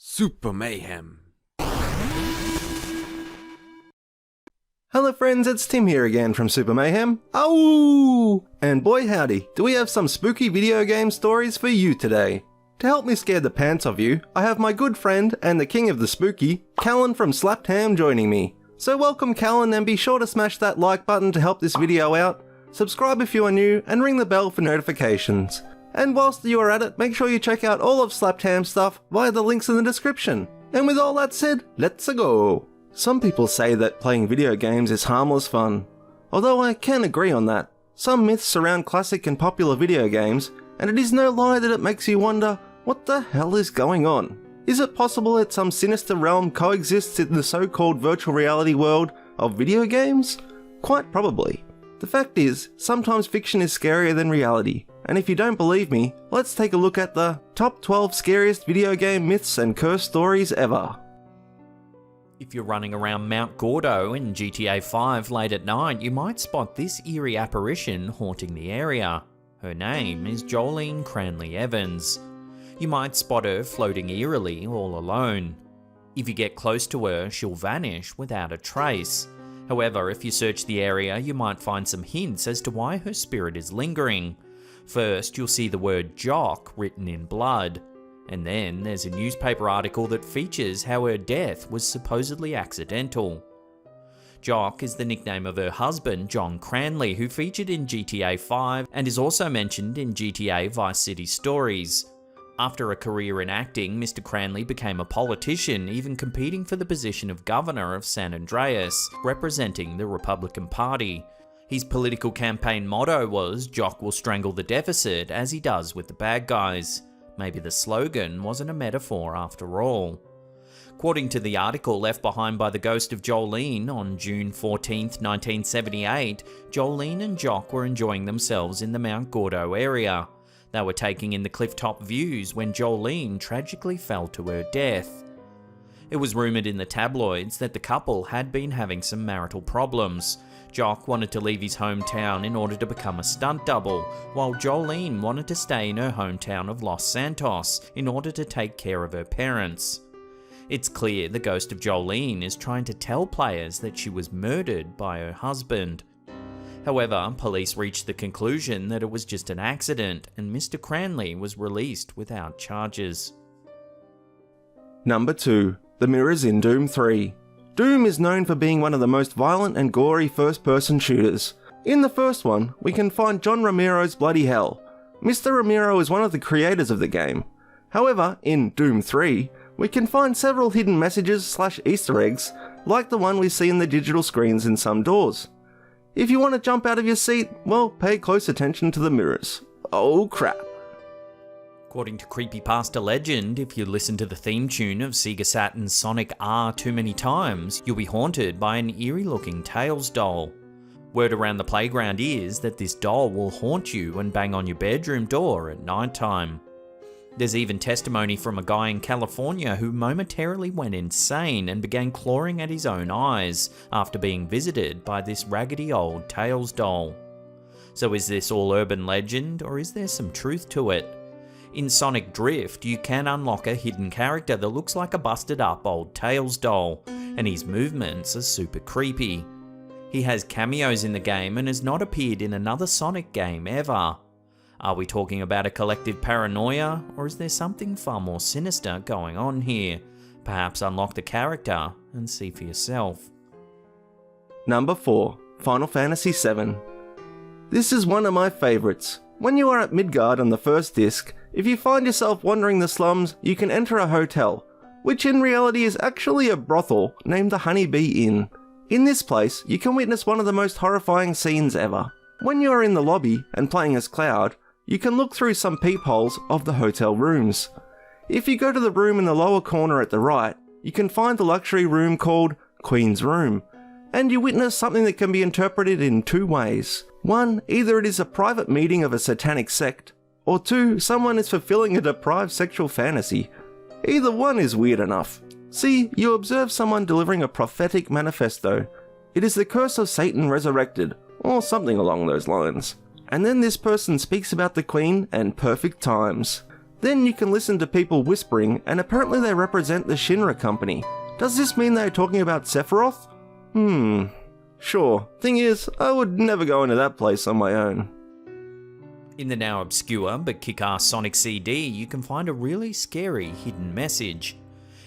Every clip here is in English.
Super Mayhem. Hello friends, it's Tim here again from Super Mayhem. Ow! And boy howdy, do we have some spooky video game stories for you today. To help me scare the pants off you, I have my good friend and the king of the spooky, Callan from Slapped Ham joining me. So welcome Callan, and be sure to smash that like button to help this video out, subscribe if you are new, and ring the bell for notifications. And whilst you are at it, make sure you check out all of Slapped Ham stuff via the links in the description. And with all that said, let's go! Some people say that playing video games is harmless fun. Although I can agree on that. Some myths surround classic and popular video games, and it is no lie that it makes you wonder, what the hell is going on? Is it possible that some sinister realm coexists in the so-called virtual reality world of video games? Quite probably. The fact is, sometimes fiction is scarier than reality, and if you don't believe me, let's take a look at the top 12 scariest video game myths and curse stories ever. If you're running around Mount Gordo in GTA 5 late at night, you might spot this eerie apparition haunting the area. Her name is Jolene Cranley Evans. You might spot her floating eerily all alone. If you get close to her, she'll vanish without a trace. However, if you search the area, you might find some hints as to why her spirit is lingering. First, you'll see the word Jock written in blood. And then there's a newspaper article that features how her death was supposedly accidental. Jock is the nickname of her husband, John Cranley, who featured in GTA 5 and is also mentioned in GTA Vice City Stories. After a career in acting, Mr. Cranley became a politician, even competing for the position of governor of San Andreas, representing the Republican Party. His political campaign motto was, "Jock will strangle the deficit as he does with the bad guys." Maybe the slogan wasn't a metaphor after all. Quoting to the article left behind by the ghost of Jolene on June 14, 1978, Jolene and Jock were enjoying themselves in the Mount Gordo area. They were taking in the clifftop views when Jolene tragically fell to her death. It was rumoured in the tabloids that the couple had been having some marital problems. Jock wanted to leave his hometown in order to become a stunt double, while Jolene wanted to stay in her hometown of Los Santos in order to take care of her parents. It's clear the ghost of Jolene is trying to tell players that she was murdered by her husband. However, police reached the conclusion that it was just an accident, and Mr. Cranley was released without charges. Number 2. The Mirrors in Doom 3. Doom is known for being one of the most violent and gory first-person shooters. In the first one, we can find John Romero's bloody hell. Mr. Romero is one of the creators of the game. However, in Doom 3, we can find several hidden messages / Easter eggs, like the one we see in the digital screens in some doors. If you want to jump out of your seat, well, pay close attention to the mirrors. Oh crap. According to Creepypasta legend, if you listen to the theme tune of Sega Saturn's Sonic R too many times, you'll be haunted by an eerie-looking Tails doll. Word around the playground is that this doll will haunt you and bang on your bedroom door at nighttime. There's even testimony from a guy in California who momentarily went insane and began clawing at his own eyes after being visited by this raggedy old Tails doll. So is this all urban legend, or is there some truth to it? In Sonic Drift, you can unlock a hidden character that looks like a busted up old Tails doll, and his movements are super creepy. He has cameos in the game and has not appeared in another Sonic game ever. Are we talking about a collective paranoia, or is there something far more sinister going on here? Perhaps unlock the character and see for yourself. Number 4. Final Fantasy VII. This is one of my favourites. When you are at Midgard on the first disc, if you find yourself wandering the slums, you can enter a hotel, which in reality is actually a brothel named the Honey Bee Inn. In this place, you can witness one of the most horrifying scenes ever. When you are in the lobby and playing as Cloud, you can look through some peepholes of the hotel rooms. If you go to the room in the lower corner at the right, you can find the luxury room called Queen's Room, and you witness something that can be interpreted in two ways. One, either it is a private meeting of a satanic sect, or two, someone is fulfilling a deprived sexual fantasy. Either one is weird enough. See, you observe someone delivering a prophetic manifesto. It is the curse of Satan resurrected, or something along those lines. And then this person speaks about the Queen and perfect times. Then you can listen to people whispering, and apparently they represent the Shinra company. Does this mean they're talking about Sephiroth? Sure. Thing is, I would never go into that place on my own. In the now obscure but kick-ass Sonic CD, you can find a really scary hidden message.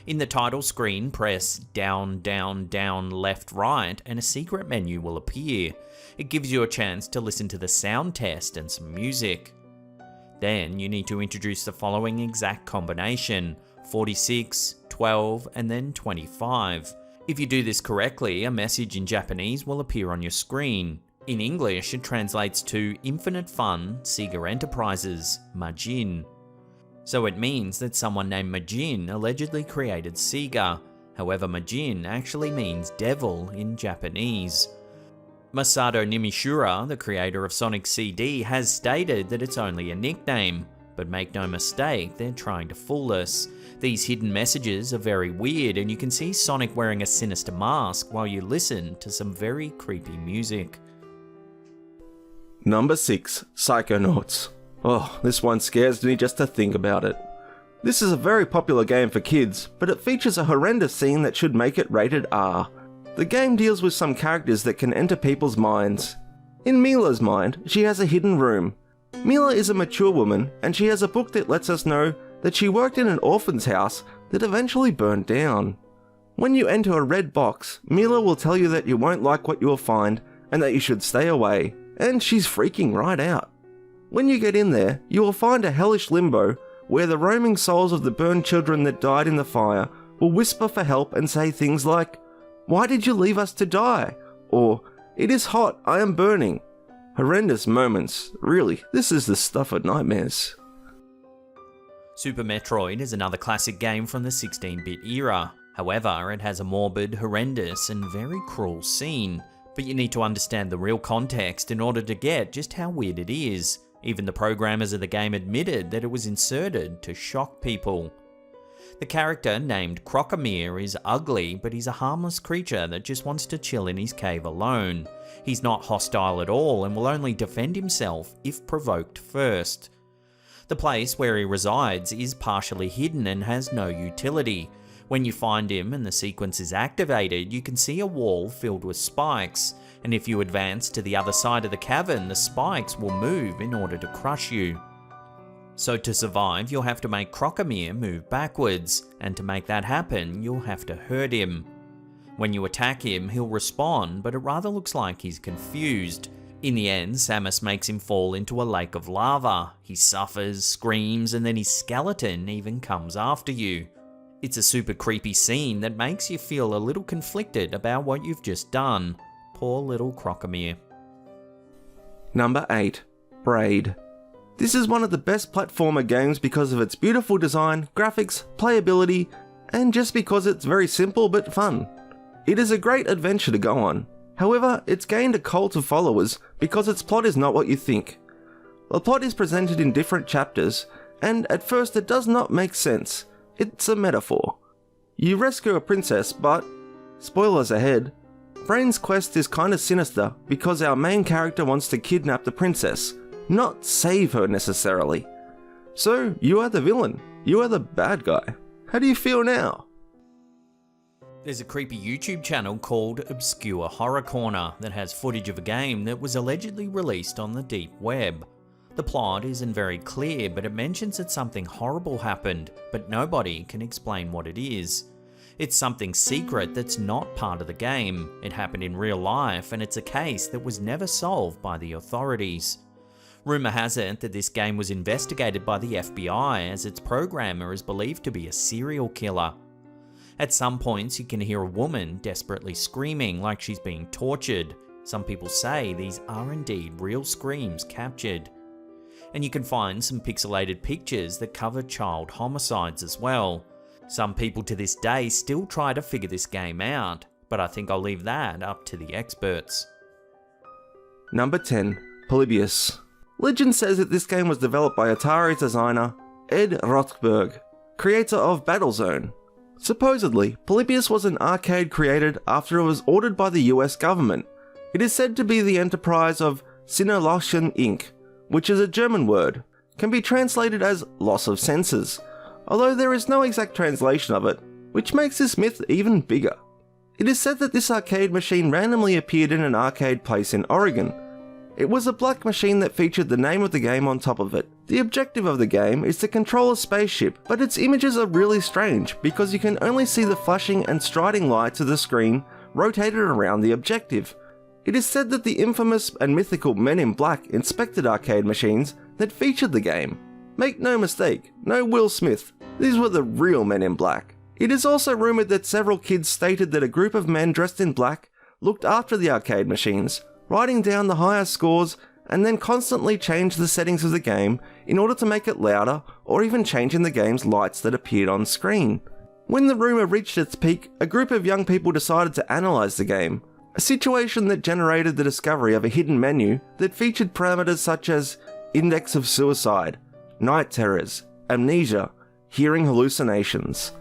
In the title screen, press down, down, down, left, right, and a secret menu will appear. It gives you a chance to listen to the sound test and some music. Then you need to introduce the following exact combination: 46, 12, and then 25. If you do this correctly, a message in Japanese will appear on your screen. In English, it translates to Infinite Fun, Sega Enterprises, Majin. So it means that someone named Majin allegedly created Sega. However, Majin actually means devil in Japanese. Masato Nimishura, the creator of Sonic CD, has stated that it's only a nickname, but make no mistake, they're trying to fool us. These hidden messages are very weird, and you can see Sonic wearing a sinister mask while you listen to some very creepy music. Number 6. Psychonauts. Oh, this one scares me just to think about it. This is a very popular game for kids, but it features a horrendous scene that should make it rated R. The game deals with some characters that can enter people's minds. In Mila's mind, she has a hidden room. Mila is a mature woman, and she has a book that lets us know that she worked in an orphan's house that eventually burned down. When you enter a red box, Mila will tell you that you won't like what you will find and that you should stay away, and she's freaking right out. When you get in there, you will find a hellish limbo where the roaming souls of the burned children that died in the fire will whisper for help and say things like, "Why did you leave us to die?" Or, "It is hot, I am burning." Horrendous moments. Really, this is the stuff of nightmares. Super Metroid is another classic game from the 16-bit era. However, it has a morbid, horrendous, and very cruel scene. But you need to understand the real context in order to get just how weird it is. Even the programmers of the game admitted that it was inserted to shock people. The character, named Crocomere, is ugly, but he's a harmless creature that just wants to chill in his cave alone. He's not hostile at all and will only defend himself if provoked first. The place where he resides is partially hidden and has no utility. When you find him and the sequence is activated, you can see a wall filled with spikes, and if you advance to the other side of the cavern, the spikes will move in order to crush you. So to survive, you'll have to make Crocomere move backwards, and to make that happen, you'll have to hurt him. When you attack him, he'll respond, but it rather looks like he's confused. In the end, Samus makes him fall into a lake of lava. He suffers, screams, and then his skeleton even comes after you. It's a super creepy scene that makes you feel a little conflicted about what you've just done. Poor little Crocomere. Number 8. Braid. This is one of the best platformer games because of its beautiful design, graphics, playability, and just because it's very simple but fun. It is a great adventure to go on. However, it's gained a cult of followers because its plot is not what you think. The plot is presented in different chapters, and at first it does not make sense. It's a metaphor. You rescue a princess, but, spoilers ahead, Brain's quest is kinda sinister because our main character wants to kidnap the princess, not save her necessarily. So, you are the villain. You are the bad guy. How do you feel now? There's a creepy YouTube channel called Obscure Horror Corner that has footage of a game that was allegedly released on the deep web. The plot isn't very clear, but it mentions that something horrible happened, but nobody can explain what it is. It's something secret that's not part of the game. It happened in real life, and it's a case that was never solved by the authorities. Rumour has it that this game was investigated by the FBI, as its programmer is believed to be a serial killer. At some points, you can hear a woman desperately screaming like she's being tortured. Some people say these are indeed real screams captured. And you can find some pixelated pictures that cover child homicides as well. Some people to this day still try to figure this game out, but I think I'll leave that up to the experts. Number 10. Polybius. Legend says that this game was developed by Atari's designer, Ed Rothberg, creator of Battlezone. Supposedly, Polybius was an arcade created after it was ordered by the US government. It is said to be the enterprise of Sinolotion Inc., which is a German word, can be translated as loss of senses, although there is no exact translation of it, which makes this myth even bigger. It is said that this arcade machine randomly appeared in an arcade place in Oregon. It was a black machine that featured the name of the game on top of it. The objective of the game is to control a spaceship, but its images are really strange because you can only see the flashing and striding lights of the screen rotated around the objective. It is said that the infamous and mythical Men in Black inspected arcade machines that featured the game. Make no mistake, no Will Smith, these were the real Men in Black. It is also rumoured that several kids stated that a group of men dressed in black looked after the arcade machines, writing down the highest scores and then constantly changed the settings of the game in order to make it louder or even changing the game's lights that appeared on screen. When the rumour reached its peak, a group of young people decided to analyse the game, a situation that generated the discovery of a hidden menu that featured parameters such as index of suicide, night terrors, amnesia, hearing hallucinations.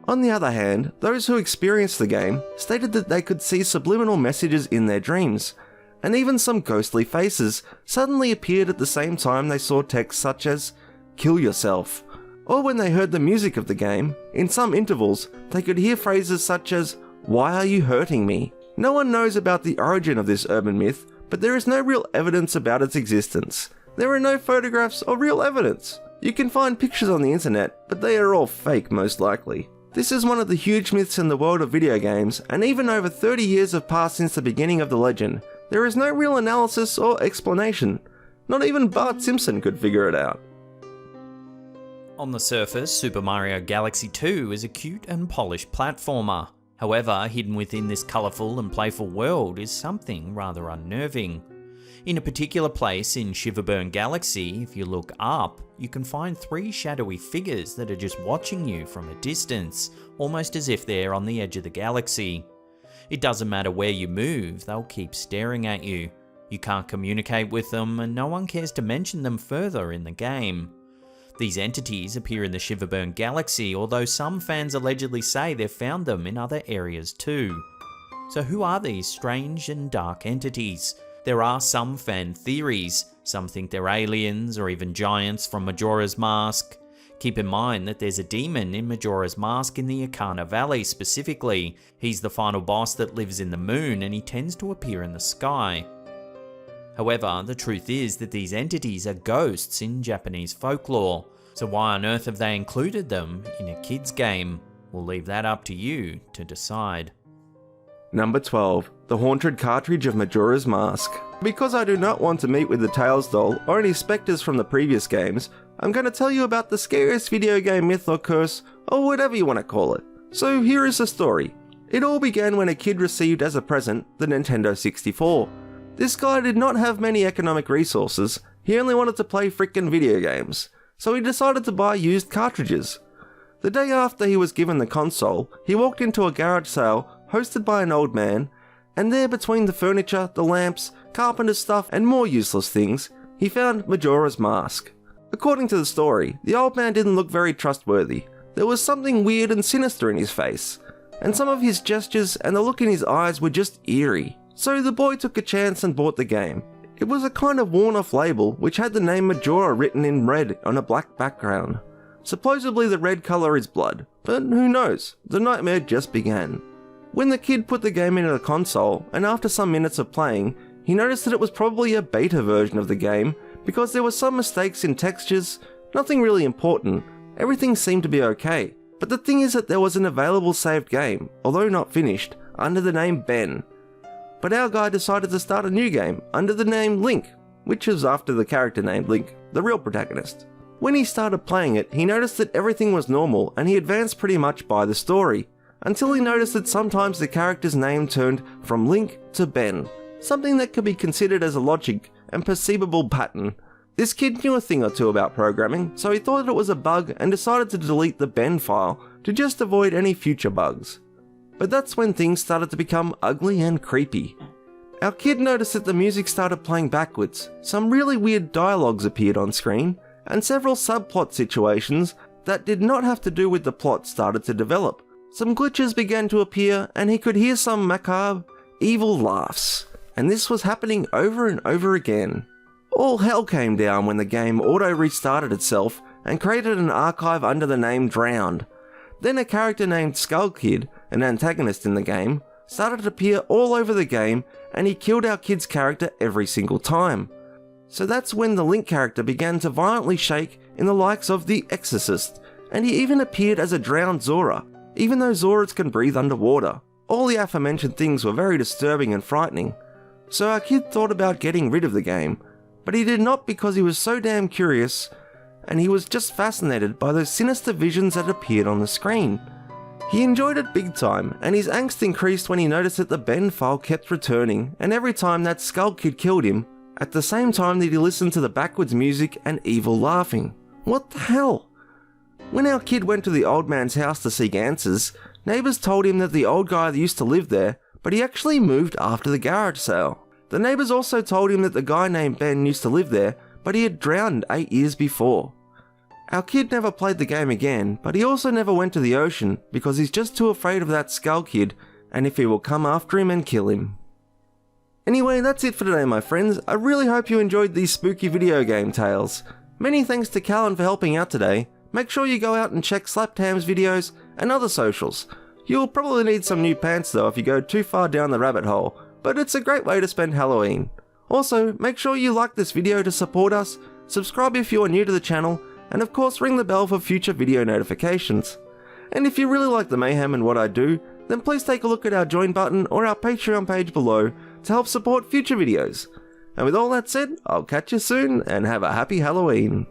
On the other hand, those who experienced the game stated that they could see subliminal messages in their dreams, and even some ghostly faces suddenly appeared at the same time they saw text such as, "Kill yourself." Or when they heard the music of the game, in some intervals, they could hear phrases such as, "Why are you hurting me?" No one knows about the origin of this urban myth, but there is no real evidence about its existence. There are no photographs or real evidence. You can find pictures on the internet, but they are all fake most likely. This is one of the huge myths in the world of video games, and even over 30 years have passed since the beginning of the legend, there is no real analysis or explanation. Not even Bart Simpson could figure it out. On the surface, Super Mario Galaxy 2 is a cute and polished platformer. However, hidden within this colourful and playful world is something rather unnerving. In a particular place in Shiverburn Galaxy, if you look up, you can find 3 shadowy figures that are just watching you from a distance, almost as if they're on the edge of the galaxy. It doesn't matter where you move, they'll keep staring at you. You can't communicate with them, and no one cares to mention them further in the game. These entities appear in the Shiverburn Galaxy, although some fans allegedly say they've found them in other areas too. So who are these strange and dark entities? There are some fan theories. Some think they're aliens or even giants from Majora's Mask. Keep in mind that there's a demon in Majora's Mask in the Ikana Valley specifically. He's the final boss that lives in the moon, and he tends to appear in the sky. However, the truth is that these entities are ghosts in Japanese folklore, so why on earth have they included them in a kid's game? We'll leave that up to you to decide. Number 12. The Haunted Cartridge of Majora's Mask. Because I do not want to meet with the Tails doll or any spectres from the previous games, I'm going to tell you about the scariest video game myth or curse, or whatever you want to call it. So here is the story. It all began when a kid received as a present the Nintendo 64. This guy did not have many economic resources, he only wanted to play frickin' video games, so he decided to buy used cartridges. The day after he was given the console, he walked into a garage sale hosted by an old man, and there between the furniture, the lamps, carpenter's stuff and more useless things, he found Majora's Mask. According to the story, the old man didn't look very trustworthy. There was something weird and sinister in his face, and some of his gestures and the look in his eyes were just eerie. So the boy took a chance and bought the game. It was a kind of worn-off label which had the name Majora written in red on a black background. Supposedly the red colour is blood, but who knows, the nightmare just began. When the kid put the game into the console, and after some minutes of playing, he noticed that it was probably a beta version of the game because there were some mistakes in textures, nothing really important, everything seemed to be okay. But the thing is that there was an available saved game, although not finished, under the name Ben. But our guy decided to start a new game under the name Link, which is after the character named Link, the real protagonist. When he started playing it, he noticed that everything was normal and he advanced pretty much by the story, until he noticed that sometimes the character's name turned from Link to Ben, something that could be considered as a logic and perceivable pattern. This kid knew a thing or two about programming, so he thought it was a bug and decided to delete the Ben file to just avoid any future bugs. But that's when things started to become ugly and creepy. Our kid noticed that the music started playing backwards, some really weird dialogues appeared on screen, and several subplot situations that did not have to do with the plot started to develop. Some glitches began to appear and he could hear some macabre, evil laughs, and this was happening over and over again. All hell came down when the game auto-restarted itself and created an archive under the name Drowned. Then a character named Skull Kid, an antagonist in the game, started to appear all over the game, and he killed our kid's character every single time. So that's when the Link character began to violently shake in the likes of The Exorcist, and he even appeared as a drowned Zora, even though Zoras can breathe underwater. All the aforementioned things were very disturbing and frightening. So our kid thought about getting rid of the game, but he did not because he was so damn curious, and he was just fascinated by those sinister visions that appeared on the screen. He enjoyed it big time, and his angst increased when he noticed that the Ben file kept returning, and every time that Skull Kid killed him, at the same time that he listened to the backwards music and evil laughing. What the hell? When our kid went to the old man's house to seek answers, neighbours told him that the old guy used to live there, but he actually moved after the garage sale. The neighbours also told him that the guy named Ben used to live there, but he had drowned 8 years before. Our kid never played the game again, but he also never went to the ocean because he's just too afraid of that Skull Kid and if he will come after him and kill him. Anyway, that's it for today, my friends. I really hope you enjoyed these spooky video game tales. Many thanks to Callan for helping out today. Make sure you go out and check Slaptam's videos and other socials. You'll probably need some new pants though if you go too far down the rabbit hole, but it's a great way to spend Halloween. Also, make sure you like this video to support us, subscribe if you are new to the channel, and of course ring the bell for future video notifications. And if you really like the mayhem and what I do, then please take a look at our join button or our Patreon page below to help support future videos. And with all that said, I'll catch you soon and have a happy Halloween.